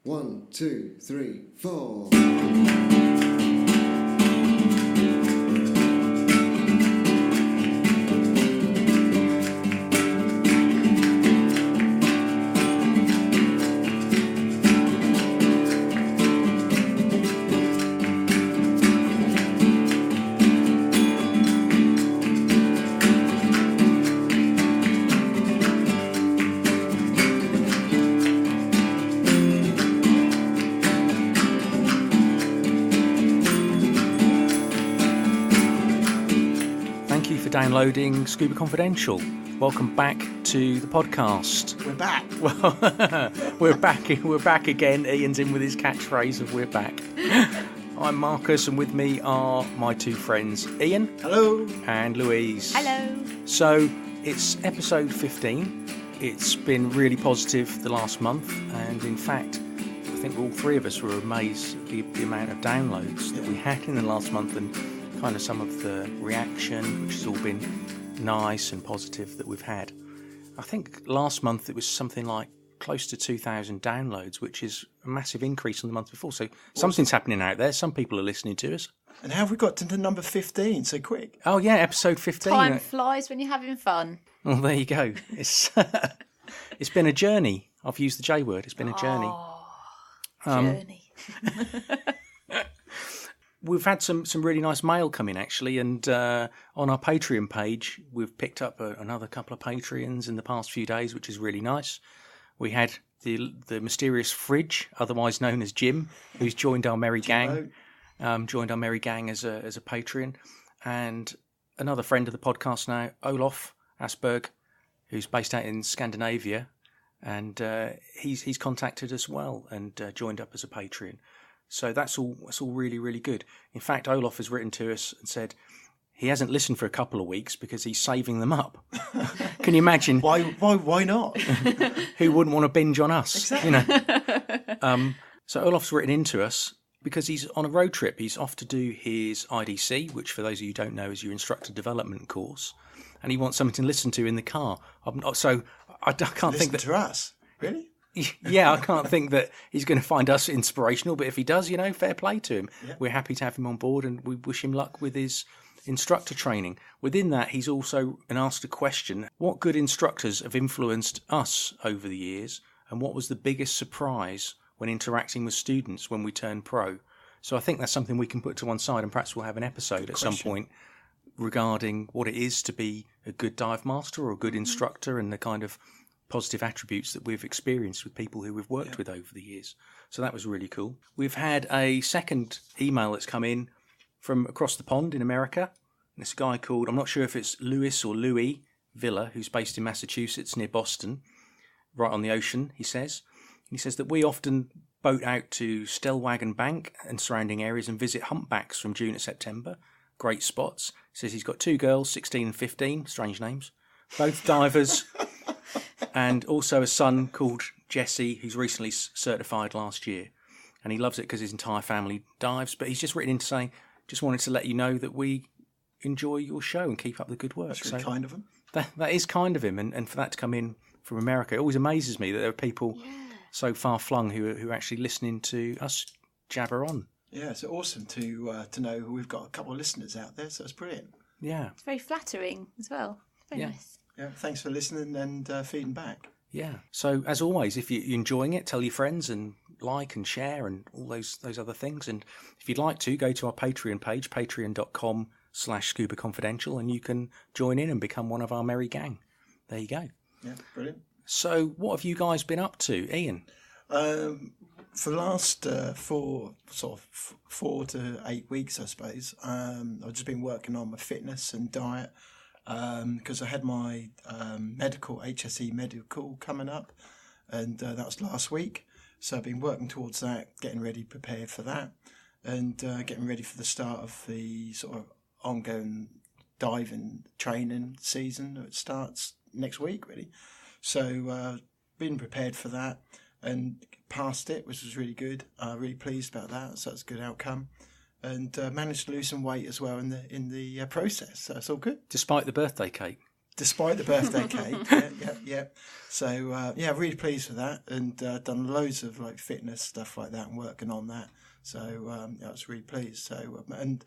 1, 2, 3, 4. Downloading Scuba Confidential. Welcome back to the podcast. We're back. Well, we're back. We're back again. Ian's in with his catchphrase of "We're back." I'm Marcus, and with me are my two friends, Ian. Hello. And Louise. Hello. So it's episode 15. It's been really positive the last month, and in fact, I think all three of us were amazed at the amount of downloads that we had in the last month, and kind of some of the reaction, which has all been nice and positive that we've had. I think last month it was something like close to 2,000 downloads, which is a massive increase on the month before. So something's happening out there. Some people are listening to us. And how have we got to the number 15 so quick? Oh yeah, episode 15. Time flies when you're having fun. Well, there you go. It's it's been a journey. I've used the J word. It's been a journey. Journey. We've had some really nice mail come in, actually, and on our Patreon page, we've picked up another couple of Patreons in the past few days, which is really nice. We had the mysterious Fridge, otherwise known as Jim, who's joined our merry gang, joined our merry gang as a Patreon, and another friend of the podcast now, Olof Asperg, who's based out in Scandinavia, and he's contacted us well and joined up as a Patreon. So that's all really, really good. In fact, Olof has written to us and said he hasn't listened for a couple of weeks because he's saving them up. Can you imagine? Why not? Who wouldn't want to binge on us? Exactly. You know? So Olof's written into us because he's on a road trip. He's off to do his IDC, which for those of you who don't know is your instructor development course, and he wants something to listen to in the car. So I can't think that to us, really. Yeah, I can't think that he's going to find us inspirational, but if he does, fair play to him. Yeah. We're happy to have him on board, and we wish him luck with his instructor training. Within that, he's also asked a question: what good instructors have influenced us over the years, and what was the biggest surprise when interacting with students when we turned pro? So I think that's something we can put to one side, and perhaps we'll have an episode at some point regarding what it is to be a good dive master or a good instructor, and the kind of positive attributes that we've experienced with people who we've worked with over the years. So that was really cool. We've had a second email that's come in from across the pond in America. This guy called, I'm not sure if it's Louis or Louis Villa, who's based in Massachusetts near Boston, right on the ocean, he says. He says that we often boat out to Stellwagen Bank and surrounding areas and visit humpbacks from June to September. Great spots. He says he's got two girls, 16 and 15, strange names, both divers, and also a son called Jesse, who's recently certified last year. And he loves it because his entire family dives. But he's just written in to say, just wanted to let you know that we enjoy your show and keep up the good work. That's really kind of him. That is kind of him. And for that to come in from America, it always amazes me that there are people so far flung who are actually listening to us jabber on. Yeah, it's awesome to know we've got a couple of listeners out there. So it's brilliant. Yeah. It's very flattering as well. Very nice. Yeah, thanks for listening and feeding back. Yeah. So as always, if you're enjoying it, tell your friends and like and share and all those other things. And if you'd like to, go to our Patreon page, patreon.com/Scuba Confidential, and you can join in and become one of our merry gang. There you go. Yeah, brilliant. So what have you guys been up to, Ian? For the last 4 to 8 weeks, I suppose, I've just been working on my fitness and diet. Because I had my HSE medical coming up, and that was last week. So I've been working towards that, getting ready, prepared for that, and getting ready for the start of the sort of ongoing diving training season. It starts next week, really. So been prepared for that and passed it, which was really good. Really pleased about that. So that's a good outcome. And managed to lose some weight as well in the process. So it's all good. Despite the birthday cake. despite the birthday cake. Yeah. So really pleased with that, and done loads of like fitness stuff like that and working on that. So I was really pleased. So and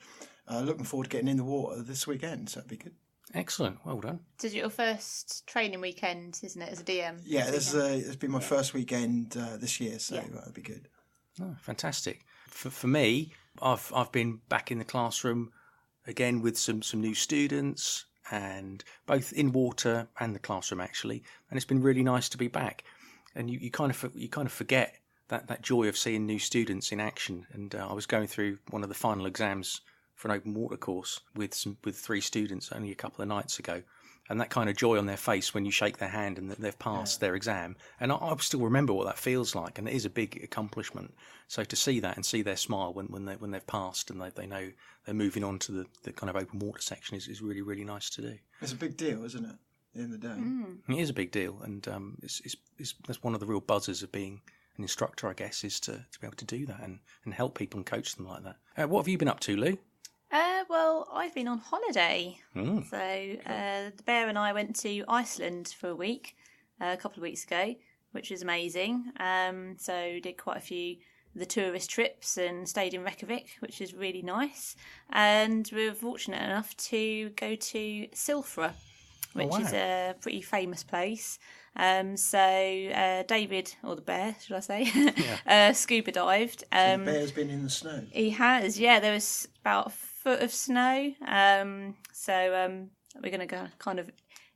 looking forward to getting in the water this weekend. So that'd be good. Excellent, well done. This is your first training weekend, isn't it, as a DM? Yeah, it's been my first weekend this year, so that'd be good. Oh, fantastic. For me, I've been back in the classroom again with some new students, and both in water and the classroom actually, and it's been really nice to be back. And you kind of forget that joy of seeing new students in action. And I was going through one of the final exams for an open water course with 3 students only a couple of nights ago, and that kind of joy on their face when you shake their hand and that they've passed their exam. And I still remember what that feels like, and it is a big accomplishment. So to see that and see their smile when they've passed and they know they're moving on to the kind of open water section is really, really nice to do. It's a big deal, isn't it? At the end of the day, It is a big deal, and that's one of the real buzzes of being an instructor, I guess, is to be able to do that and help people and coach them like that. What have you been up to, Lou? Well, I've been on holiday. So the bear and I went to Iceland for a week a couple of weeks ago, which was amazing. So did quite a few of the tourist trips and stayed in Reykjavik, which is really nice. And we were fortunate enough to go to Silfra, which is a pretty famous place. So David, or the bear, should I say, scuba dived. So the bear's been in the snow. He has, yeah. There was about a foot of snow. So we're going to go kind of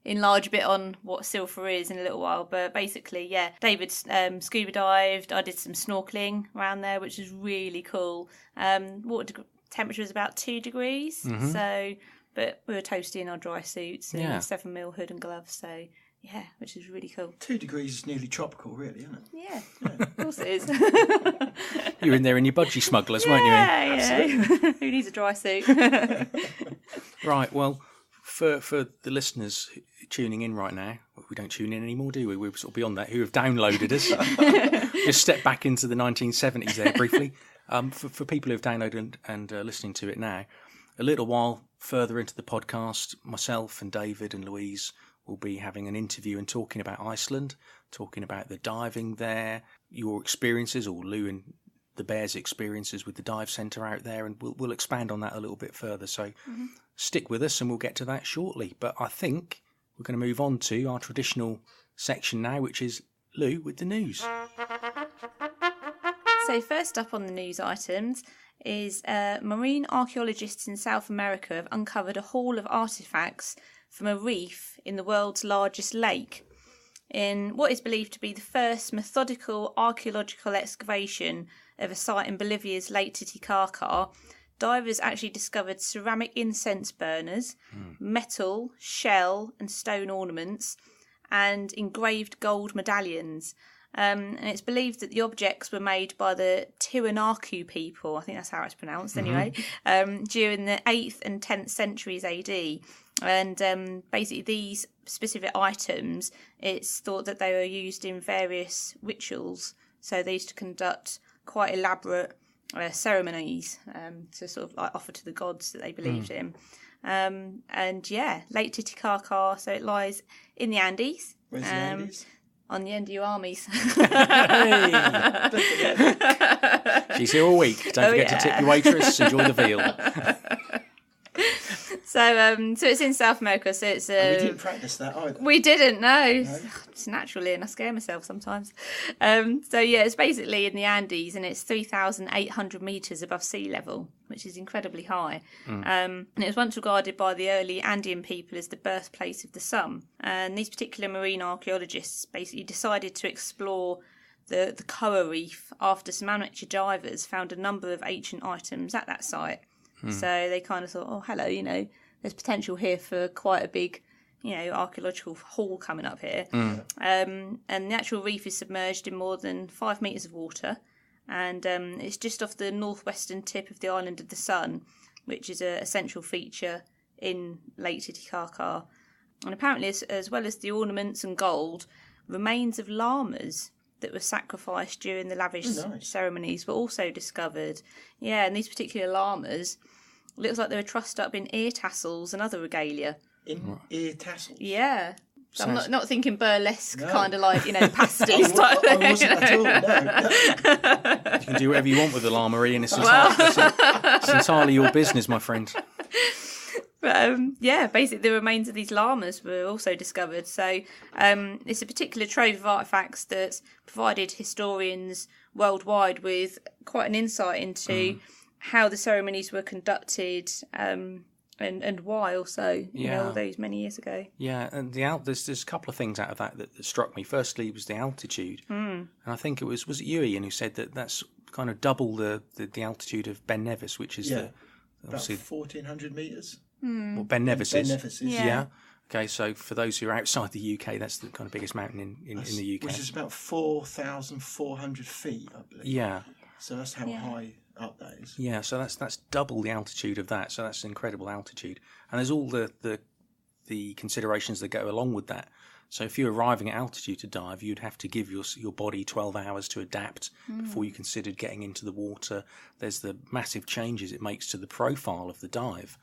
enlarge a bit on what Silfra is in a little while. But basically, yeah, David scuba dived. I did some snorkeling around there, which is really cool. Water temperature was about 2 degrees. So, but we were toasty in our dry suits and 7mm hood and gloves. So. Yeah, which is really cool. 2 degrees is nearly tropical, really, isn't it? Yeah, of course it is. You were in there in your budgie smugglers, weren't you? Yeah. Who needs a dry suit? Right, well, for the listeners tuning in right now, we don't tune in anymore, do we? We're sort of beyond that, who have downloaded us. Just step back into the 1970s there briefly. For people who have downloaded and listening to it now, a little while further into the podcast, myself and David and Louise will be having an interview and talking about Iceland, talking about the diving there, your experiences, or Lou and the Bear's experiences with the dive centre out there, and we'll expand on that a little bit further. So stick with us and we'll get to that shortly. But I think we're going to move on to our traditional section now, which is Lou with the news. So first up on the news items is marine archaeologists in South America have uncovered a haul of artefacts from a reef in the world's largest lake. In what is believed to be the first methodical archaeological excavation of a site in Bolivia's Lake Titicaca, divers actually discovered ceramic incense burners, metal, shell and stone ornaments, and engraved gold medallions. And it's believed that the objects were made by the Tiwanaku people, I think that's how it's pronounced anyway, during the 8th and 10th centuries AD. And basically these specific items, it's thought that they were used in various rituals. So they used to conduct quite elaborate ceremonies to sort of like offer to the gods that they believed in. And yeah, Lake Titicaca, so it lies in the Andes. Where's the Andes? On the end of your armies. She's here all week. Don't forget to tip your waitress. Enjoy the veal. So it's in South America. So it's we didn't practice that either. We didn't know. It's naturally, and I scare myself sometimes. So yeah, it's basically in the Andes, and it's 3,800 meters above sea level, which is incredibly high. And it was once regarded by the early Andean people as the birthplace of the sun. And these particular marine archaeologists basically decided to explore the Koa Reef after some amateur divers found a number of ancient items at that site. So they kind of thought, oh, hello, there's potential here for quite a big, archaeological haul coming up here. And the actual reef is submerged in more than 5 metres of water. And it's just off the northwestern tip of the island of the Sun, which is a central feature in Lake Titicaca. And apparently, as well as the ornaments and gold, remains of llamas that were sacrificed during the lavish ceremonies were also discovered. Yeah, and these particular llamas looks like they were trussed up in ear tassels and other regalia, in ear tassels. Yeah. So I'm Sounds- not thinking burlesque, No. kind of like, pasties type I thing. wasn't at all. No. You can do whatever you want with the llama, Ian. It's entirely your business, my friend. But basically the remains of these llamas were also discovered. So it's a particular trove of artefacts that's provided historians worldwide with quite an insight into how the ceremonies were conducted and why also, all those many years ago. Yeah, and there's a couple of things out of that struck me. Firstly, was the altitude. And I think it was it you, Ian, who said that's kind of double the altitude of Ben Nevis, which is About obviously 1,400 metres. what Ben Nevis Ben is. Nevis is. Yeah. Okay, so for those who are outside the UK, that's the kind of biggest mountain in the UK. Which is about 4,400 feet, I believe. Yeah, So that's how high up that is. yeah. So that's double the altitude of that. So that's an incredible altitude, and there's all the considerations that go along with that. So if you're arriving at altitude to dive, you'd have to give your body 12 hours to adapt before you considered getting into the water. There's the massive changes it makes to the profile of the dive,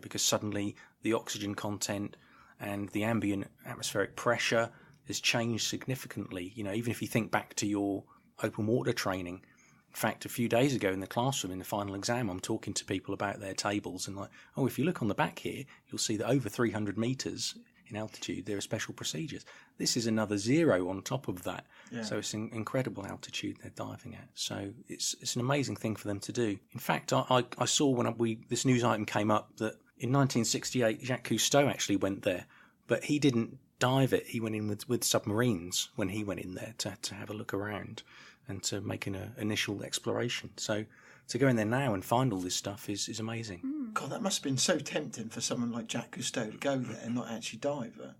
because suddenly the oxygen content and the ambient atmospheric pressure has changed significantly. Even if you think back to your open water training. In fact, a few days ago in the classroom in the final exam, I'm talking to people about their tables and if you look on the back here, you'll see that over 300 metres in altitude, there are special procedures. This is another 0 on top of that. Yeah. So it's an incredible altitude they're diving at. So it's an amazing thing for them to do. In fact, I saw when this news item came up that in 1968, Jacques Cousteau actually went there, but he didn't dive it. He went in with submarines when he went in there to have a look around and to make an initial exploration. So to go in there now and find all this stuff is amazing. God, that must have been so tempting for someone like Jacques Cousteau to go there and not actually dive there,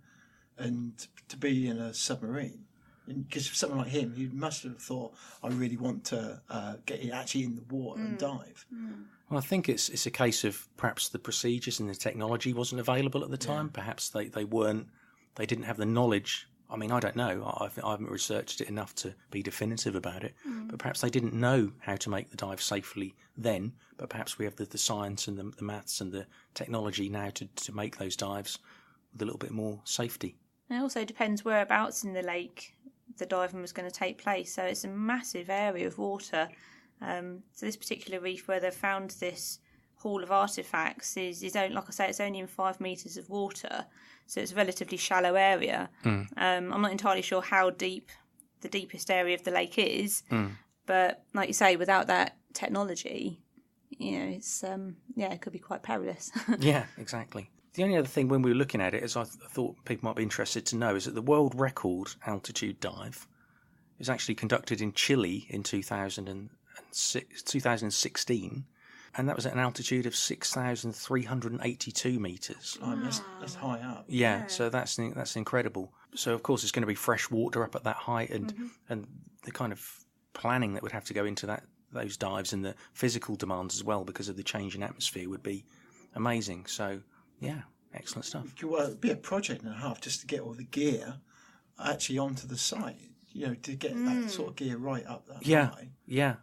and to be in a submarine. Because for someone like him, he must have thought, I really want to get actually in the water and dive. Well, I think it's a case of perhaps the procedures and the technology wasn't available at the time. Perhaps they didn't have the knowledge. I mean, I don't know. I haven't researched it enough to be definitive about it. But perhaps they didn't know how to make the dive safely then. But perhaps we have the science and the maths and the technology now to make those dives with a little bit more safety. It also depends whereabouts in the lake the diving was going to take place. So it's a massive area of water. So this particular reef where they've found this haul of artefacts is only, like I say, it's only in 5 metres of water. So it's a relatively shallow area. I'm not entirely sure how deep the deepest area of the lake is. But like you say, without that technology, it's it could be quite perilous. Yeah, exactly. The only other thing when we were looking at it, as I thought people might be interested to know, is that the world record altitude dive is actually conducted in Chile in 2016, and that was at an altitude of 6,382 metres. That's high up. Yeah, so that's incredible. So of course it's going to be fresh water up at that height, and the kind of planning that would have to go into those dives and the physical demands as well because of the change in atmosphere would be amazing. So yeah, excellent stuff. Well, it'd be a project and a half just to get all the gear actually onto the site. To get that sort of gear right up that high. Yeah.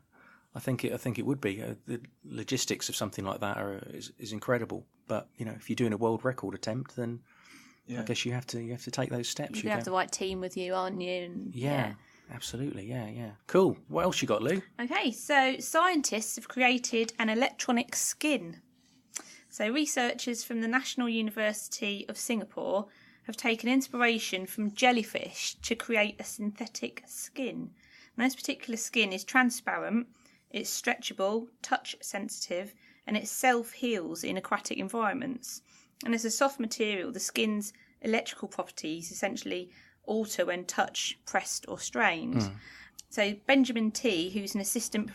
I think it would be. The logistics of something like that is incredible. But if you're doing a world record attempt, then I guess you have to take those steps. You have the right team with you, aren't you? And, yeah, absolutely. Yeah. Cool. What else you got, Lou? Okay, so scientists have created an electronic skin. So researchers from the National University of Singapore have taken inspiration from jellyfish to create a synthetic skin. And this particular skin is transparent, it's stretchable, touch sensitive, and it self-heals in aquatic environments. And as a soft material, the skin's electrical properties essentially alter when touch, pressed or strained. So Benjamin T, who's an assistant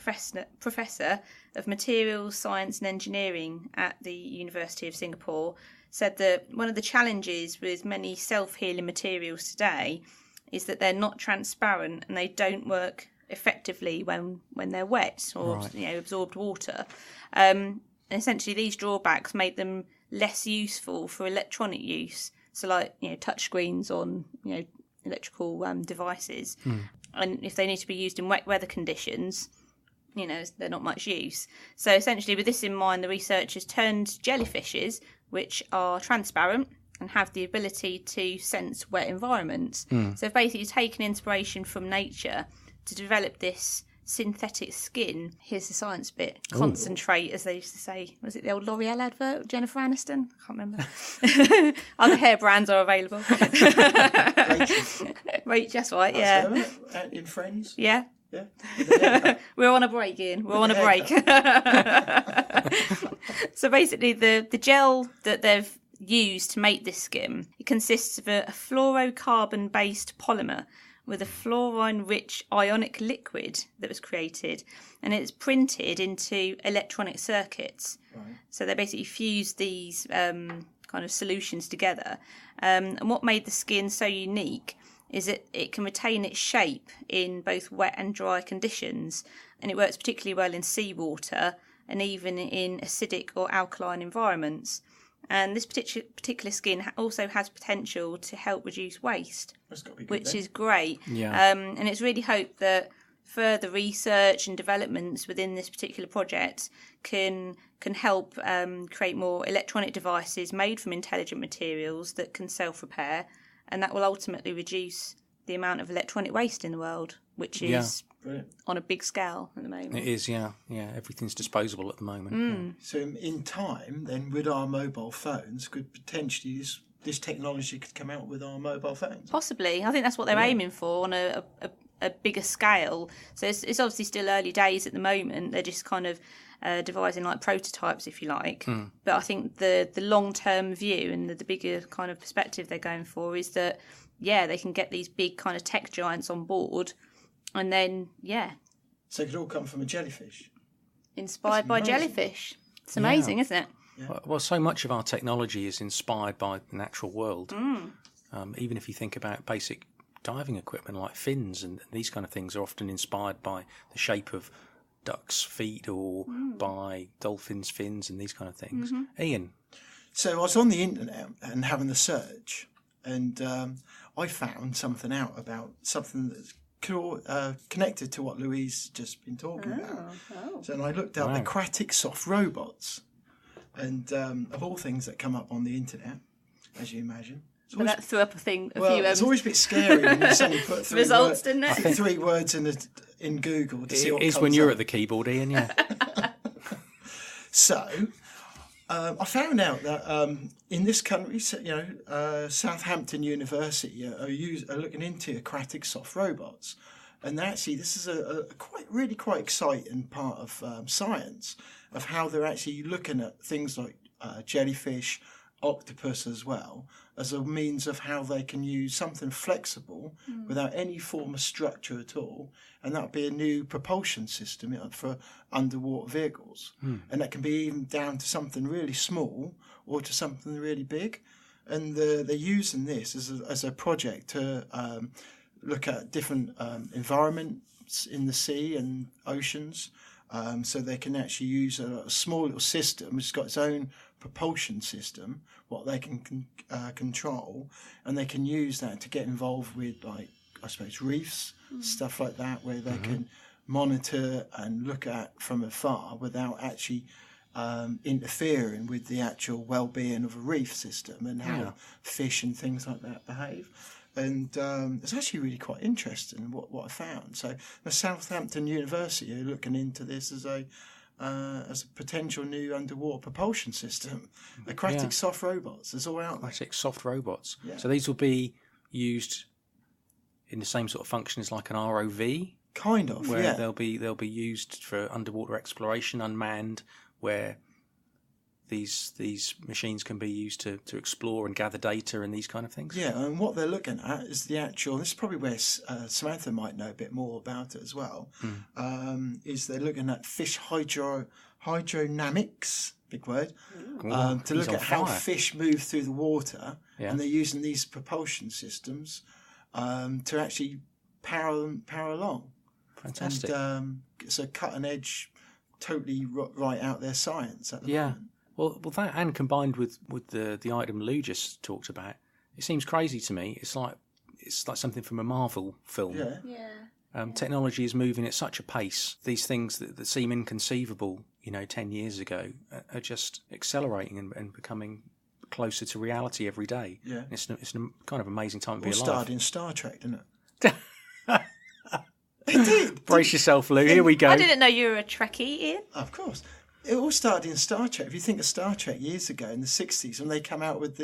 professor of materials science and engineering at the University of Singapore, said that one of the challenges with many self-healing materials today is that they're not transparent and they don't work effectively when they're wet or absorbed water. And essentially these drawbacks make them less useful for electronic use. So like touch screens on electrical devices. And if they need to be used in wet weather conditions, they're not much use. So essentially with this in mind, the researchers turned jellyfishes, which are transparent, and have the ability to sense wet environments. So they've basically taken inspiration from nature to develop this synthetic skin. Here's the science bit. Concentrate, as they used to say. Was it the old L'Oreal advert? Jennifer Aniston? I can't remember. Other hair brands are available. Right, that's right, yeah. In Friends? Yeah. Yeah. We're on a break, Ian. We're on a break. So basically, the gel that they've used to make this skin, it consists of a fluorocarbon-based polymer with a fluorine-rich ionic liquid that was created, and it's printed into electronic circuits. Right. So they basically fused these kind of solutions together. And what made the skin so unique is that it can retain its shape in both wet and dry conditions, and it works particularly well in seawater and even in acidic or alkaline environments. And this particular skin also has potential to help reduce waste, which is great. Yeah. And it's really hoped that further research and developments within this particular project can help create more electronic devices made from intelligent materials that can self-repair, and that will ultimately reduce the amount of electronic waste in the world, which is on a big scale at the moment. It is, yeah. Everything's disposable at the moment. Mm. Yeah. So in time, then, with our mobile phones, could potentially this technology could come out with our mobile phones? Possibly. I think that's what they're aiming for on a bigger scale. So it's obviously still early days at the moment. They're just kind of devising like prototypes, if you like. But I think the long-term view and the bigger kind of perspective they're going for is that, they can get these big kind of tech giants on board, and then, So it could all come from a jellyfish. Inspired by jellyfish. It's amazing, isn't it? Yeah. Well, so much of our technology is inspired by the natural world. Even if you think about basic diving equipment like fins and these kind of things are often inspired by the shape of ducks' feet or by dolphins' fins and these kind of things. Ian? So I was on the internet and having a search, and I found something out about something that's connected to what Louise just been talking about. So I looked up aquatic soft robots, and of all things that come up on the internet, as you imagine. But that threw up a few. It's always a bit scary when you suddenly put results, didn't it? Three words in Google to see what comes up. It is when you're at the keyboard, Ian. Yeah. So I found out that in this country, Southampton University are looking into aquatic soft robots, and actually this is a quite exciting part of science of how they're actually looking at things like jellyfish, octopus as well, as a means of how they can use something flexible without any form of structure at all, and that would be a new propulsion system for underwater vehicles. And that can be even down to something really small or to something really big. And they're using this as a project to look at different environments in the sea and oceans, so they can actually use a small little system which has got its own propulsion system, what they can control, and they can use that to get involved with, like, I suppose, reefs, stuff like that, where they can monitor and look at from afar without actually interfering with the actual well-being of a reef system and how fish and things like that behave. And it's actually really quite interesting what I found. So the Southampton University are looking into this as a potential new underwater propulsion system. Aquatic soft robots, it's all out there. Aquatic soft robots. Yeah. So these will be used in the same sort of function as like an ROV? Kind of, where they'll be used for underwater exploration, unmanned, where these machines can be used to explore and gather data and these kind of things. Yeah, and what they're looking at is the actual. This is probably where Samantha might know a bit more about it as well. Is they're looking at fish hydrodynamics, big word, to look at how fish move through the water, and they're using these propulsion systems to actually power along. Fantastic. And it's a cutting edge, totally right out there science at the moment. Well, that, and combined with the item Lou just talked about, it seems crazy to me. It's like something from a Marvel film. Technology is moving at such a pace. These things that seem inconceivable, 10 years ago, are just accelerating and becoming closer to reality every day. Yeah. It's a kind of amazing time to All be alive. started in Star Trek, didn't it? It did. Brace yourself, Lou. Here we go. I didn't know you were a Trekkie, Ian. Of course. It all started in Star Trek. If you think of Star Trek years ago in the 60s, when they come out with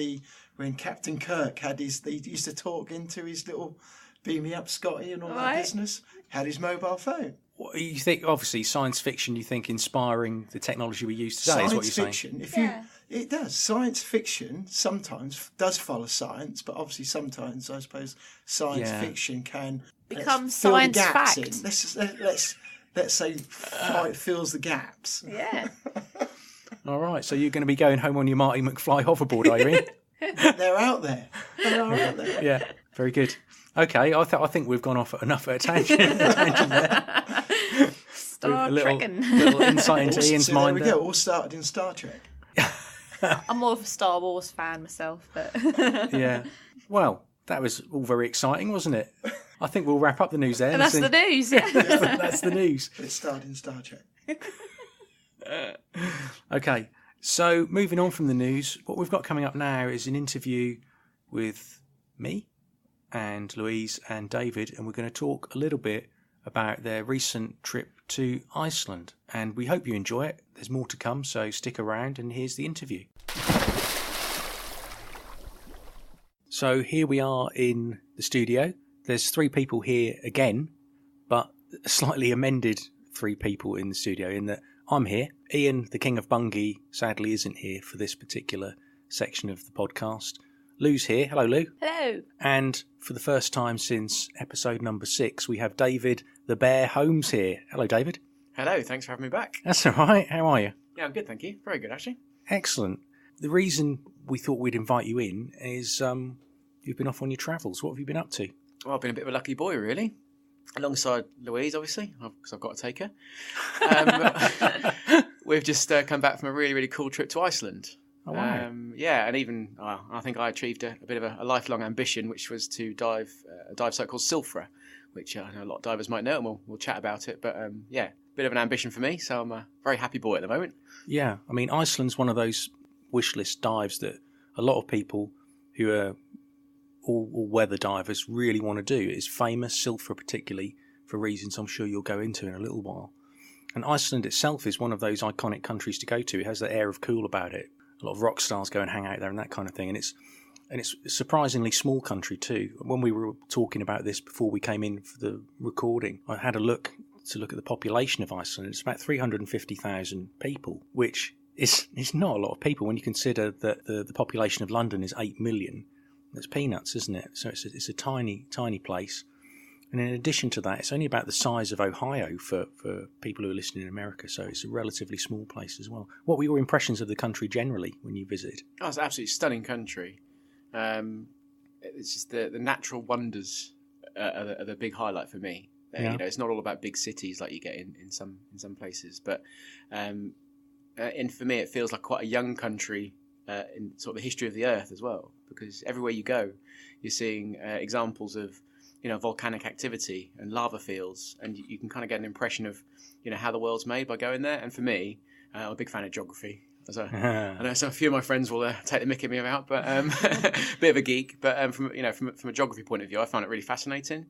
when Captain Kirk they used to talk into his little beam me up Scotty and all that business, had his mobile phone. What, you think, obviously, science fiction, you think inspiring the technology we use today is what you're fiction, saying. It does. Science fiction sometimes does follow science, but obviously sometimes, I suppose, science fiction can become fill the science gaps fact. in. Let's say it fills the gaps. Yeah. All right, so you're going to be going home on your Marty McFly hoverboard, are you, Ian? They're out there. Yeah, very good. Okay, I think we've gone off enough at a tangent there. Star Trekking. Little insight into Ian's so mind. There we go. All started in Star Trek. I'm more of a Star Wars fan myself, but Yeah. Well, that was all very exciting, wasn't it? I think we'll wrap up the news there. and that's the news. That's the news. It started in Star Trek. Okay, so moving on from the news, what we've got coming up now is an interview with me and Louise and David, and we're going to talk a little bit about their recent trip to Iceland. And we hope you enjoy it. There's more to come, so stick around, and here's the interview. So here we are in the studio. There's 3 people here again, but slightly amended 3 people in the studio in that I'm here. Ian, the King of Bungee, sadly isn't here for this particular section of the podcast. Lou's here. Hello, Lou. Hello. And for the first time since episode number 6, we have David the Bear Holmes here. Hello, David. Hello, thanks for having me back. That's all right. How are you? Yeah, I'm good, thank you. Very good, actually. Excellent. The reason we thought we'd invite you in is you've been off on your travels. What have you been up to? Well, I've been a bit of a lucky boy, really. Alongside Louise, obviously, because I've got to take her. We've just come back from a really, really cool trip to Iceland. Oh, wow. Yeah, and even I think I achieved a bit of a lifelong ambition, which was to dive a dive site called Silfra, which I know a lot of divers might know, and we'll chat about it. But yeah, a bit of an ambition for me, so I'm a very happy boy at the moment. Yeah, I mean, Iceland's one of those wish list dives that a lot of people who are all-weather divers really want to do. It's famous, Silfra particularly, for reasons I'm sure you'll go into in a little while. And Iceland itself is one of those iconic countries to go to. It has that air of cool about it. A lot of rock stars go and hang out there and that kind of thing. And it's a surprisingly small country too. When we were talking about this before we came in for the recording, I had a look at the population of Iceland. It's about 350,000 people, which is not a lot of people when you consider that the population of London is 8 million. That's peanuts, isn't it? So it's a tiny, tiny place. And in addition to that, it's only about the size of Ohio for people who are listening in America, so it's a relatively small place as well. What were your impressions of the country generally when you visited? Oh, it's an absolutely stunning country. It's just the natural wonders are the big highlight for me. Yeah. You know, it's not all about big cities like you get in some places, but and for me, it feels like quite a young country in sort of the history of the earth as well, because everywhere you go, you're seeing examples of volcanic activity and lava fields, and you can kind of get an impression of how the world's made by going there. And for me, I'm a big fan of geography. I know a few of my friends will take the mick at me about, but bit of a geek. But from a geography point of view, I find it really fascinating.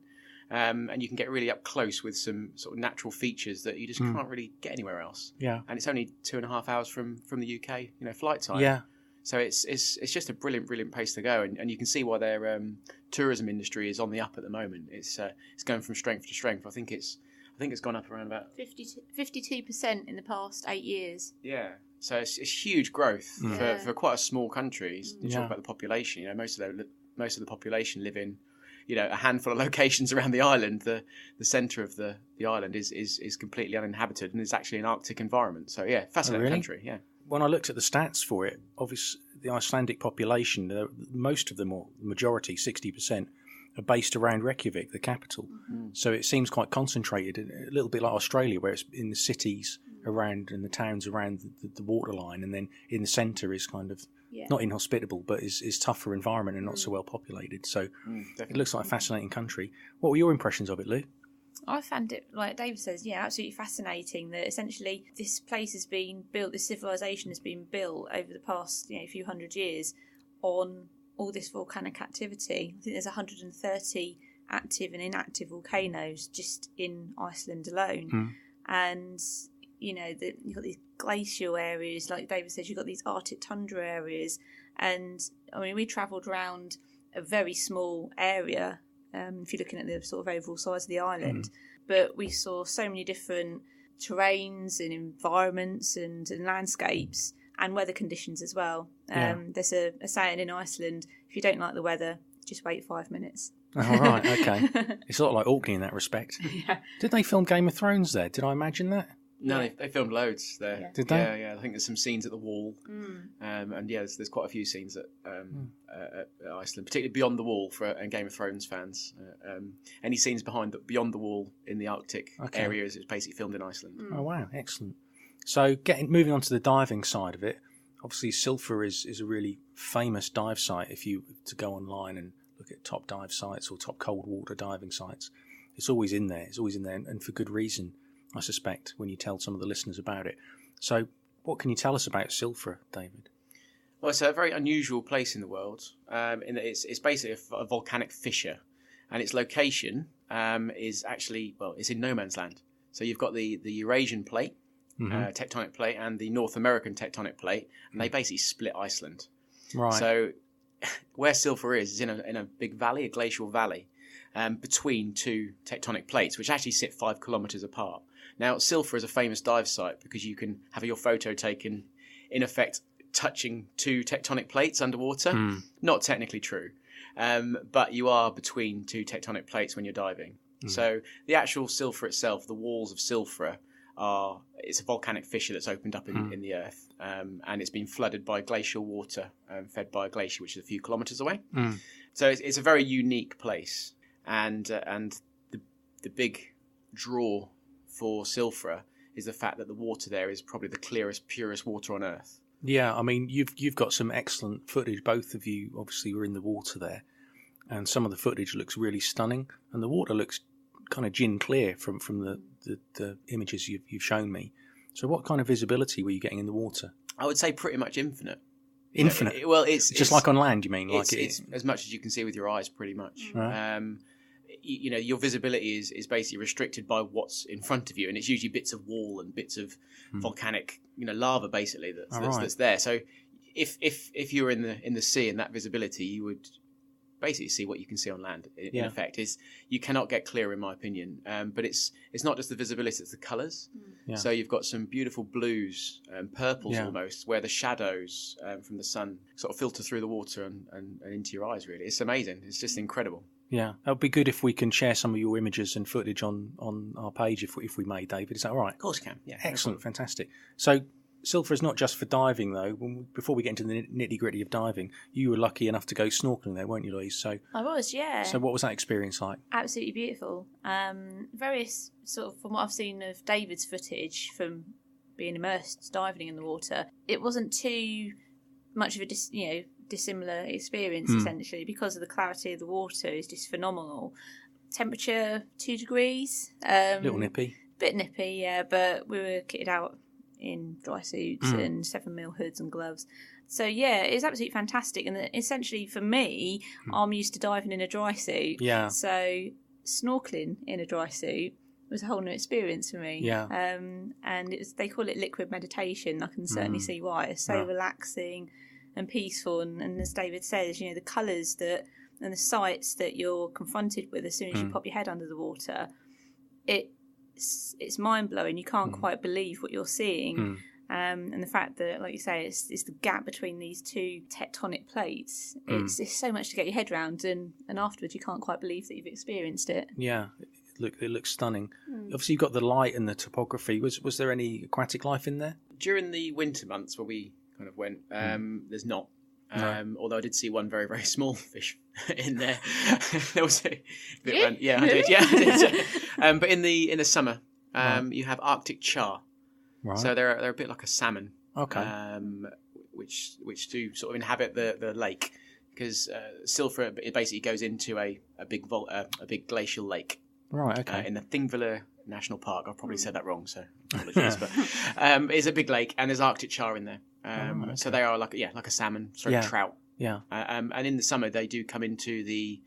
And you can get really up close with some sort of natural features that you just can't really get anywhere else. Yeah. And it's only 2.5 hours from the UK, flight time. Yeah. So it's just a brilliant place to go, and you can see why their tourism industry is on the up at the moment. It's going from strength to strength. I think it's gone up around about 52% in the past 8 years. Yeah. So it's huge growth for quite a small country. You talk about the population. Most of the population live in a handful of locations around the island. The centre of the island is completely uninhabited and is actually an Arctic environment. So yeah, fascinating country. Yeah. When I looked at the stats for it, obviously the Icelandic population, most of them, or the majority, 60%, are based around Reykjavik, the capital. Mm-hmm. So it seems quite concentrated, a little bit like Australia, where it's in the cities around and the towns around the waterline, and then in the centre is kind of not inhospitable, but is tougher environment and not so well populated. So it looks like a fascinating country. What were your impressions of it, Lou? I found it, like David says, absolutely fascinating that essentially this place has been built, this civilization has been built over the past few hundred years on all this volcanic activity. I think there's 130 active and inactive volcanoes just in Iceland alone. And, you know, you've got these glacial areas, like David says, you've got these Arctic tundra areas. And, I mean, we travelled around a very small area, if you're looking at the sort of overall size of the island. But we saw so many different terrains and environments and landscapes and weather conditions as well. There's a saying in Iceland, if you don't like the weather, just wait 5 minutes. Oh, right, okay. It's sort of like Orkney in that respect. Yeah. Did they film Game of Thrones there? Did I imagine that? No, they filmed loads there. Yeah. Did they? Yeah. I think there's some scenes at the wall, and there's quite a few scenes at Iceland, particularly beyond the wall for Game of Thrones fans. Any scenes beyond the wall in the Arctic areas is basically filmed in Iceland. Oh wow, excellent. So moving on to the diving side of it, obviously Silfra is a really famous dive site. If you to go online and look at top dive sites or top cold water diving sites, it's always in there. And for good reason, I suspect, when you tell some of the listeners about it. So what can you tell us about Silfra, David? Well, it's a very unusual place in the world, in that it's basically a volcanic fissure, and its location is actually, it's in no man's land. So you've got the Eurasian plate, tectonic plate, and the North American tectonic plate, and they basically split Iceland. Right. So where Silfra is in a big valley, a glacial valley, between two tectonic plates, which actually sit 5 kilometres apart. Now, Silfra is a famous dive site because you can have your photo taken, in effect, touching two tectonic plates underwater. Not technically true, but you are between two tectonic plates when you're diving. So the actual Silfra itself, the walls of Silfra, it's a volcanic fissure that's opened up in the earth, and it's been flooded by glacial water, fed by a glacier which is a few kilometres away. So it's a very unique place, and the big draw for Silfra is the fact that the water there is probably the clearest, purest water on earth. Yeah, I mean, you've got some excellent footage. Both of you obviously were in the water there, and some of the footage looks really stunning, and the water looks kind of gin clear from the images you've shown me. So what kind of visibility were you getting in the water? I would say pretty much infinite. Infinite? It's just like on land, you mean? It's as much as you can see with your eyes, pretty much. Right. Your visibility is basically restricted by what's in front of you, and it's usually bits of wall and bits of volcanic, lava, basically that's there. So if you were in the sea and that visibility, you would basically see what you can see on land. In effect, is you cannot get clear, in my opinion. But it's not just the visibility; it's the colours. Yeah. So you've got some beautiful blues and purples almost, where the shadows from the sun sort of filter through the water and into your eyes. Really, it's amazing. It's just incredible. Yeah, that would be good if we can share some of your images and footage on our page, if we may, David. Is that all right? Of course you can. Yeah, excellent, fantastic. So Silfra is not just for diving, though. Before we get into the nitty-gritty of diving, you were lucky enough to go snorkeling there, weren't you, Louise? So I was, yeah. So what was that experience like? Absolutely beautiful. Various sort of, from what I've seen of David's footage from being immersed diving in the water, it wasn't too much of a dissimilar experience, essentially, because of the clarity of the water is just phenomenal. Temperature 2 degrees. Little nippy. Bit nippy, yeah, but we were kitted out in dry suits and 7mm hoods and gloves. So yeah, it's absolutely fantastic. And essentially for me, I'm used to diving in a dry suit. Yeah. So snorkeling in a dry suit was a whole new experience for me. Yeah. And they call it liquid meditation. I can certainly see why. It's so relaxing and peaceful. And as David says, the colours and the sights that you're confronted with as soon as you pop your head under the water, it's mind-blowing. You can't quite believe what you're seeing. And the fact that, like you say, it's the gap between these two tectonic plates. It's so much to get your head around, and afterwards you can't quite believe that you've experienced it. Yeah, it looks stunning. Obviously, you've got the light and the topography. Was there any aquatic life in there? During the winter months where we kind of went, there's not. Although I did see one very, very small fish in there. There was a bit I did. Yeah, I did. But in the summer, you have Arctic char. Right. So they're a bit like a salmon. Okay. Which do sort of inhabit the lake, because Silfra, it basically goes into a big glacial lake. Right. Okay. In the Thingvellir National Park. I've probably said that wrong, so apologies. But it's a big lake, and there's Arctic char in there. So they are like a salmon, trout. Yeah. And in the summer they do come into the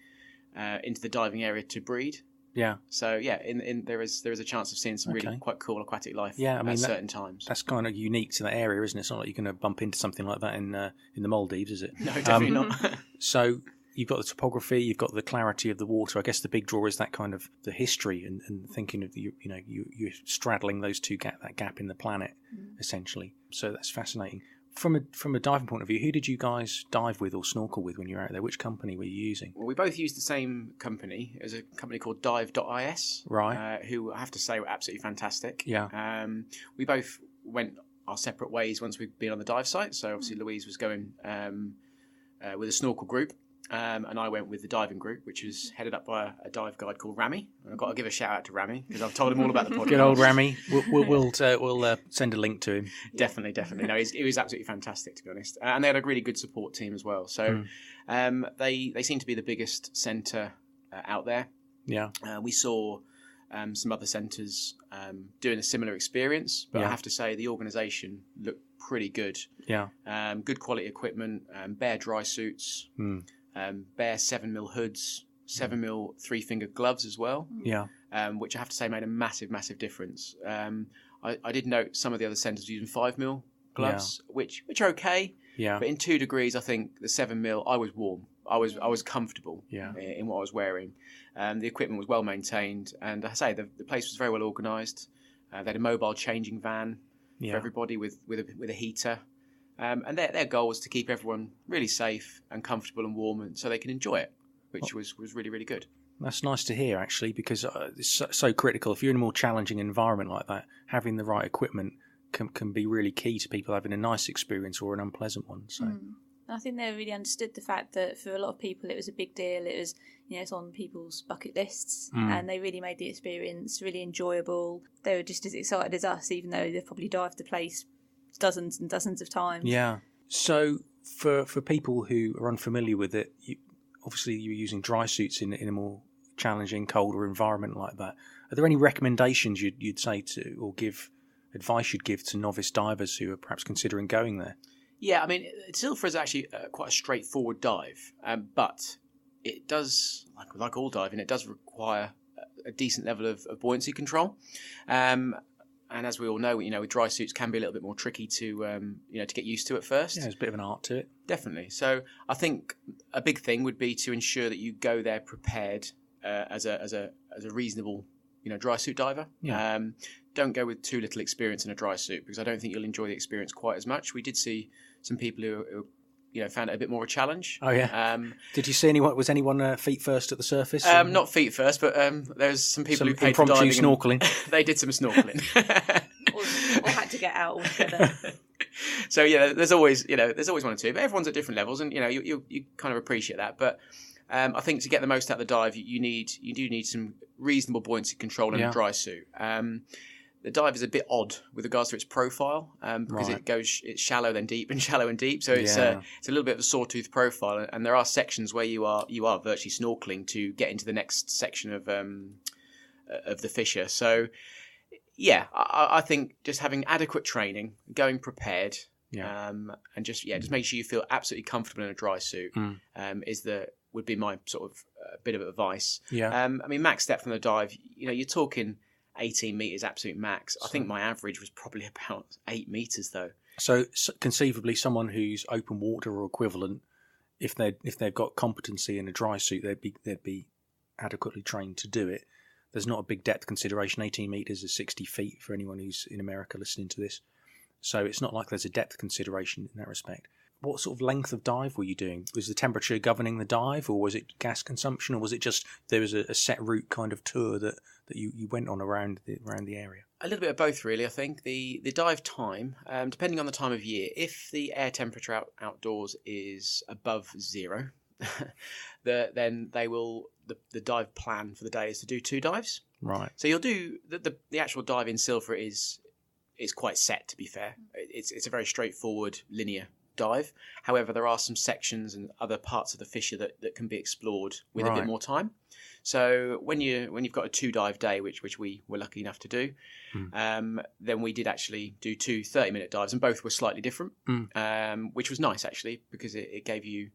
diving area to breed. Yeah. So yeah, there is a chance of seeing some really quite cool aquatic life. Yeah, I mean, at certain times. That's kind of unique to that area, isn't it? It's not like you're going to bump into something like that in the Maldives, is it? No, definitely not. So you've got the topography, you've got the clarity of the water. I guess the big draw is that kind of the history and thinking of you're straddling those that gap in the planet, essentially. So that's fascinating. From a diving point of view, who did you guys dive with or snorkel with when you were out there? Which company were you using? Well, we both used the same company. It was a company called Dive.is, right? Who I have to say were absolutely fantastic. Yeah. We both went our separate ways once we'd been on the dive site. So obviously Louise was going with a snorkel group. And I went with the diving group, which was headed up by a dive guide called Rami. And I've got to give a shout out to Rami because I've told him all about the podcast. Good old Rami. We'll send a link to him. Definitely. No, he was absolutely fantastic, to be honest. And they had a really good support team as well. So they seem to be the biggest centre out there. Yeah. We saw some other centres doing a similar experience, but I have to say the organisation looked pretty good. Yeah. Good quality equipment, bare dry suits. Bare 7mm hoods, 7mm 3-finger gloves as well. Yeah. Which I have to say made a massive difference. I did note some of the other centres using 5mm gloves, which are okay. Yeah. But in 2 degrees, I think the 7mm, I was warm. I was comfortable in what I was wearing. The equipment was well maintained, and I say the place was very well organised. They had a mobile changing van for everybody with a heater. And their goal was to keep everyone really safe and comfortable and warm, and so they can enjoy it, which was really, really good. That's nice to hear, actually, because it's so critical. If you're in a more challenging environment like that, having the right equipment can be really key to people having a nice experience or an unpleasant one. So. I think they really understood the fact that for a lot of people it was a big deal. It was, it's on people's bucket lists, and they really made the experience really enjoyable. They were just as excited as us, even though they've probably dived the place dozens and dozens of times. Yeah. So for people who are unfamiliar with it, obviously you're using dry suits in a more challenging, colder environment like that. Are there any recommendations you'd say to, or advice you'd give to novice divers who are perhaps considering going there? Yeah, I mean, Silfra is actually quite a straightforward dive, but it does, like all diving, it does require a decent level of buoyancy control. And as we all know, with dry suits can be a little bit more tricky to get used to at first. Yeah, there's a bit of an art to it. Definitely. So I think a big thing would be to ensure that you go there prepared as a reasonable, dry suit diver. Yeah. Don't go with too little experience in a dry suit, because I don't think you'll enjoy the experience quite as much. We did see some people who found it a bit more of a challenge. Oh yeah. Did you see anyone? Was anyone feet first at the surface? Not feet first, but there's some people who paid impromptu for diving snorkeling. They did some snorkeling. or had to get out altogether. So there's always one or two, but everyone's at different levels, and you kind of appreciate that. But I think to get the most out of the dive, you do need some reasonable buoyancy control in a dry suit. The dive is a bit odd with regards to its profile, because it's shallow then deep and shallow and deep. So it's a little bit of a sawtooth profile, and there are sections where you are virtually snorkeling to get into the next section of the fissure. So yeah, I think just having adequate training, going prepared, and just make sure you feel absolutely comfortable in a dry suit would be my sort of bit of advice. Yeah. I mean, max depth on the dive, you're talking 18 metres absolute max. I think my average was probably about 8 metres though. So conceivably, someone who's open water or equivalent, if they've got competency in a dry suit, they'd be adequately trained to do it. There's not a big depth consideration. 18 metres is 60 feet for anyone who's in America listening to this. So it's not like there's a depth consideration in that respect. What sort of length of dive were you doing? Was the temperature governing the dive, or was it gas consumption, or was it just there was a set route kind of tour that you went on around the area? A little bit of both, really. I think the dive time, depending on the time of year, if the air temperature outdoors is above 0, then the dive plan for the day is to do 2 dives. Right. So you'll do the actual dive in Silfra is quite set, to be fair. It's a very straightforward linear dive. However, there are some sections and other parts of the fissure that can be explored with a bit more time. So when you've got a 2 dive day, which we were lucky enough to do, then we did actually do 2 30-minute dives, and both were slightly different, which was nice actually, because it gave you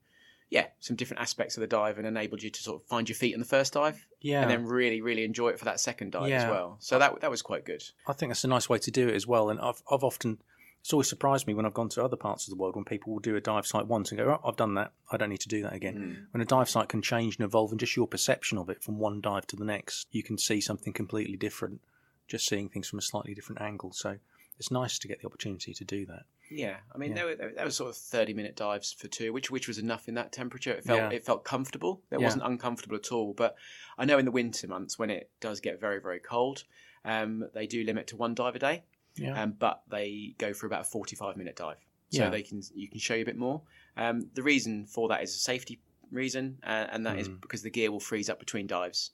some different aspects of the dive and enabled you to sort of find your feet in the first dive. Yeah. And then really, really enjoy it for that second dive as Yeah. well. So that was quite good. I think that's a nice way to do it as well. And I've often, it's always surprised me when I've gone to other parts of the world when people will do a dive site once and go, oh, I've done that. I don't need to do that again. When a dive site can change and evolve and just your perception of it from one dive to the next, you can see something completely different, just seeing things from a slightly different angle. So it's nice to get the opportunity to do that. Yeah, I mean, there were sort of 30-minute dives for 2, which was enough in that temperature. It felt comfortable. It wasn't uncomfortable at all. But I know in the winter months when it does get very, very cold, they do limit to 1 dive a day. Yeah. But they go for about a 45-minute dive, so you can show you a bit more. The reason for that is a safety reason, and that is because the gear will freeze up between dives.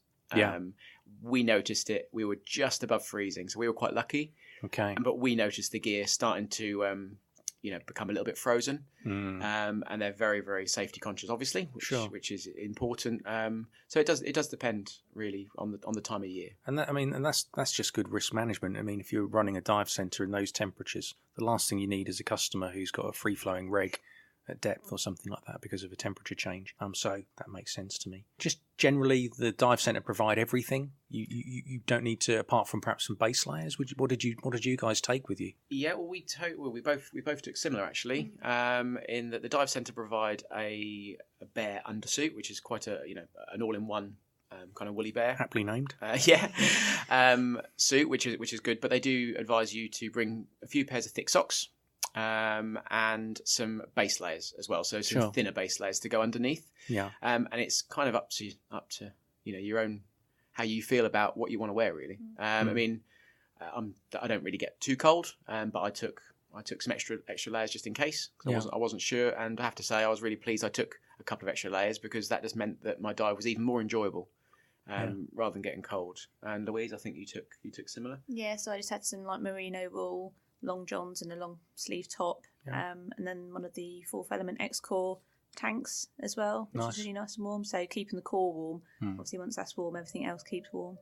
We noticed it. We were just above freezing, so we were quite lucky. Okay. But we noticed the gear starting to become a little bit frozen, and they're very, very safety conscious, obviously, which is important. So it does depend really on the time of year. And that's just good risk management. I mean, if you're running a dive centre in those temperatures, the last thing you need is a customer who's got a free flowing reg at depth or something like that because of a temperature change. So that makes sense to me. Just generally, the dive centre provide everything. You don't need to, apart from perhaps some base layers. What did you guys take with you? Yeah, well, we both took similar actually. In that the dive centre provide a bear undersuit, which is quite an all-in-one kind of woolly bear, aptly named. Suit, which is good. But they do advise you to bring a few pairs of thick socks. And some base layers as well, so some thinner base layers to go underneath. Yeah, and it's kind of up to your own how you feel about what you want to wear really. I mean, I don't really get too cold, but I took some extra layers just in case because I wasn't sure, and I have to say I was really pleased I took a couple of extra layers because that just meant that my dive was even more enjoyable. Rather than getting cold. And Louise, I think you took similar. Yeah, so I just had some like merino wool, long johns and a long sleeve top, and then one of the Fourth Element X-Core tanks as well, which is really nice and warm. So keeping the core warm. Obviously, once that's warm, everything else keeps warm.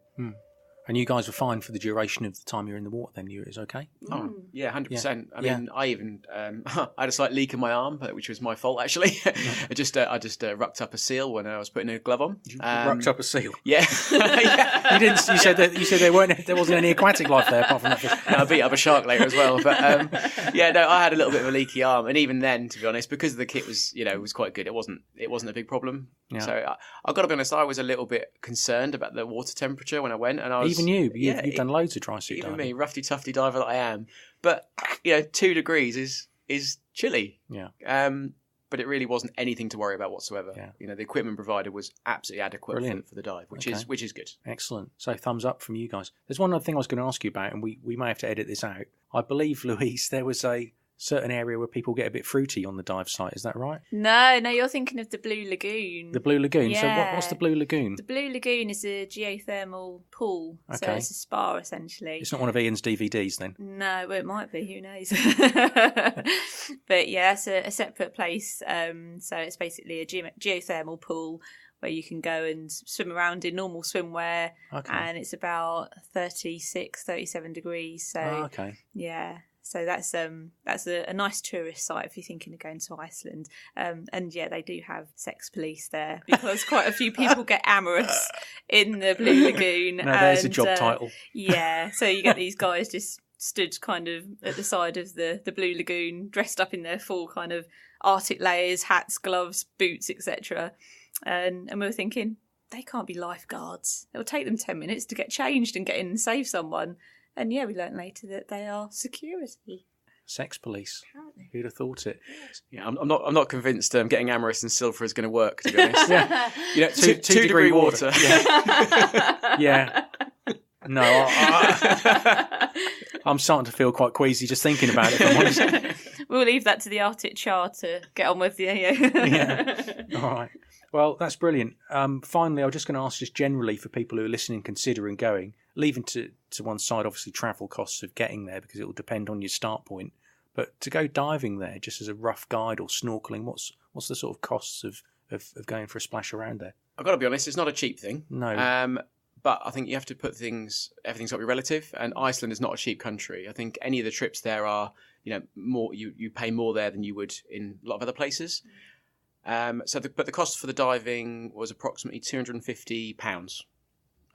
And you guys were fine for the duration of the time you're in the water. Then it was okay. Oh yeah, 100%. I mean, I even I had a slight leak in my arm, which was my fault actually. I just rucked up a seal when I was putting a glove on. You rucked up a seal. Yeah. You didn't. You said there wasn't any aquatic life there apart from that. No, I beat up a shark later as well. But I had a little bit of a leaky arm, and even then, to be honest, because the kit was quite good, it wasn't a big problem. Yeah. So I've got to be honest, I was a little bit concerned about the water temperature when I went, and I was even you've done loads of dry suit even diving. Me, roughy tufty diver that I am. But 2 degrees is chilly. Yeah. But it really wasn't anything to worry about whatsoever. Yeah. The equipment provided was absolutely adequate for the dive, which is good. Excellent. So thumbs up from you guys. There's one other thing I was going to ask you about, and we may have to edit this out. I believe, Louise, there was a certain area where people get a bit fruity on the dive site. Is that right? No, you're thinking of the Blue Lagoon. The Blue Lagoon. Yeah. So what's the Blue Lagoon? The Blue Lagoon is a geothermal pool. So it's a spa essentially. It's not one of Ian's DVDs then? No, well, it might be. Who knows? But yeah, it's a separate place. So it's basically a geothermal pool where you can go and swim around in normal swimwear. Okay. And it's about 36, 37 degrees. So yeah. So that's a nice tourist site if you're thinking of going to Iceland. And yeah, they do have sex police there because quite a few people get amorous in the Blue Lagoon. No, there's a job title. Yeah, so you get these guys just stood kind of at the side of the Blue Lagoon, dressed up in their full kind of Arctic layers, hats, gloves, boots, etc. And we were thinking, they can't be lifeguards. It'll take them 10 minutes to get changed and get in and save someone. And yeah, we learnt later that they are security. Sex police. Apparently. Who'd have thought it? Yeah, I'm not convinced getting amorous in Silfra is going to work, to be honest. Yeah. 2 degree water. Yeah. Yeah. No, I'm starting to feel quite queasy just thinking about it, if I'm honest. We'll leave that to the Arctic Char to get on with. Yeah. All right. Well, that's brilliant. Finally, I was just going to ask just generally for people who are listening, considering going, leaving to one side, obviously, travel costs of getting there because it will depend on your start point. But to go diving there, just as a rough guide or snorkeling, what's the sort of costs of going for a splash around there? I've got to be honest, it's not a cheap thing. No. But I think you have to put everything's got to be relative. And Iceland is not a cheap country. I think any of the trips there are, more. You pay more there than you would in a lot of other places. But the cost for the diving was approximately £250,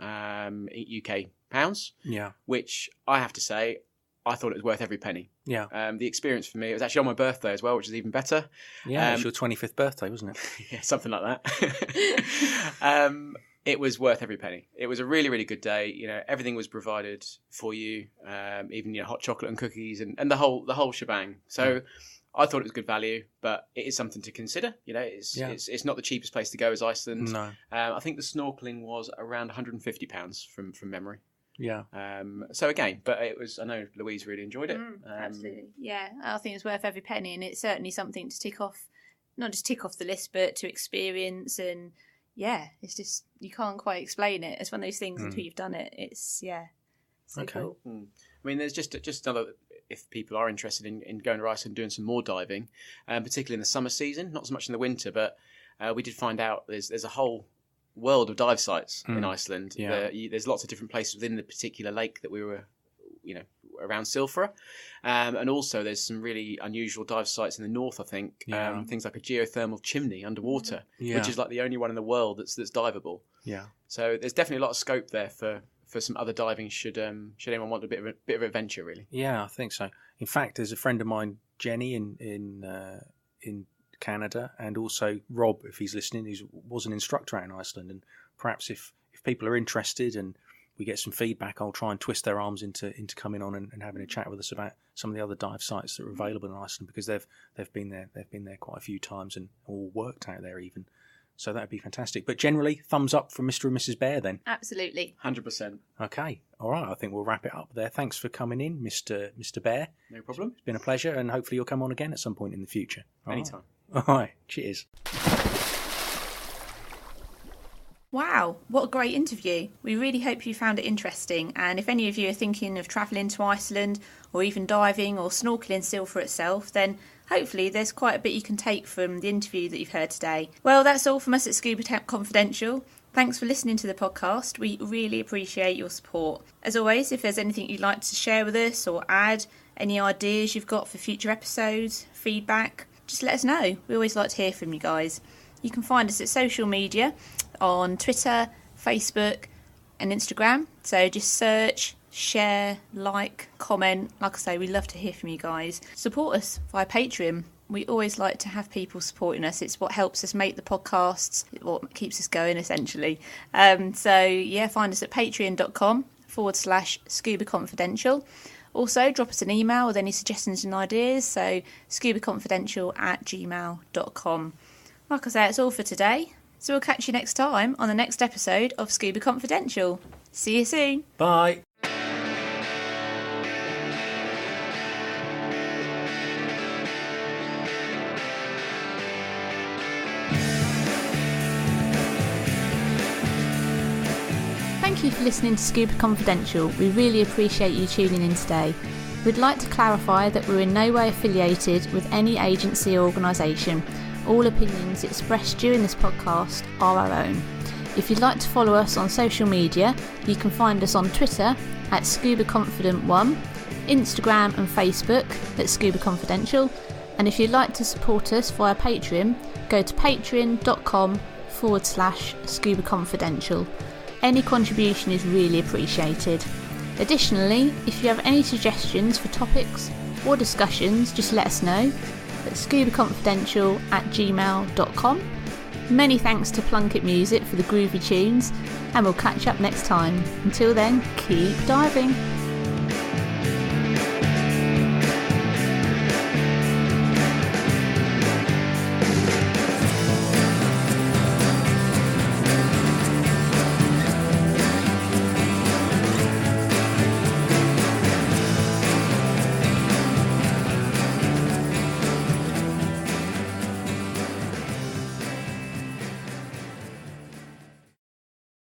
UK pounds. Yeah. Which I have to say, I thought it was worth every penny. Yeah. The experience for me, it was actually on my birthday as well, which is even better. Yeah, it was your 25th birthday, wasn't it? Yeah, something like that. It was worth every penny. It was a really, really good day. You know, everything was provided for you, even hot chocolate and cookies and the whole shebang. So I thought it was good value, but it is something to consider. You know, it's not the cheapest place to go as Iceland. No. I think the snorkeling was around £150 from memory. Yeah. So again, but it was. I know Louise really enjoyed it. Absolutely. Yeah, I think it's worth every penny, and it's certainly something to tick off, not just tick off the list, but to experience. And yeah, it's just, you can't quite explain it. It's one of those things until you've done it. It's so cool. I mean, there's just another. If people are interested in going to Iceland and doing some more diving, particularly in the summer season, not so much in the winter, but we did find out there's a whole world of dive sites in Iceland. Yeah. There's lots of different places within the particular lake that we were, around Silfra, and also there's some really unusual dive sites in the north. I think things like a geothermal chimney underwater, which is like the only one in the world that's diveable. Yeah. So there's definitely a lot of scope there for some other diving should anyone want a bit of adventure, really. Yeah, I think so. In fact, there's a friend of mine, Jenny, in Canada, and also Rob, if he's listening, who was an instructor out in Iceland, and perhaps if people are interested and we get some feedback, I'll try and twist their arms into coming on and having a chat with us about some of the other dive sites that are available in Iceland, because they've been there quite a few times and all worked out there even. So that would be fantastic. But generally, thumbs up from Mr. and Mrs. Bear then. Absolutely. 100%. Okay. All right. I think we'll wrap it up there. Thanks for coming in, Mr. Bear. No problem. It's been a pleasure, and hopefully you'll come on again at some point in the future. Anytime. All right. Cheers. Wow, what a great interview. We really hope you found it interesting, and if any of you are thinking of travelling to Iceland or even diving or snorkelling Silfra itself, then hopefully there's quite a bit you can take from the interview that you've heard today. Well, that's all from us at Scuba Confidential. Thanks for listening to the podcast. We really appreciate your support. As always, if there's anything you'd like to share with us or add, any ideas you've got for future episodes, feedback, just let us know. We always like to hear from you guys. You can find us at social media on Twitter, Facebook and Instagram. So just search, share, like, comment. Like I say, we love to hear from you guys. Support us via Patreon. We always like to have people supporting us. It's what helps us make the podcasts, what keeps us going essentially. So yeah, find us at patreon.com/Scuba Confidential. Also, drop us an email with any suggestions and ideas. So scubaconfidential@gmail.com. Like I say, that's all for today. So we'll catch you next time on the next episode of Scuba Confidential. See you soon. Bye. Thank you for listening to Scuba Confidential. We really appreciate you tuning in today. We'd like to clarify that we're in no way affiliated with any agency or organisation. All opinions expressed during this podcast are our own. If you'd like to follow us on social media, you can find us on Twitter at ScubaConfident1, Instagram and Facebook at Scuba Confidential, and if you'd like to support us via Patreon, go to patreon.com/Scuba Confidential. Any contribution is really appreciated. Additionally, if you have any suggestions for topics or discussions, just let us know at scubaconfidential@gmail.com. Many thanks to Plunkett Music for the groovy tunes, and we'll catch up next time. Until then, keep diving.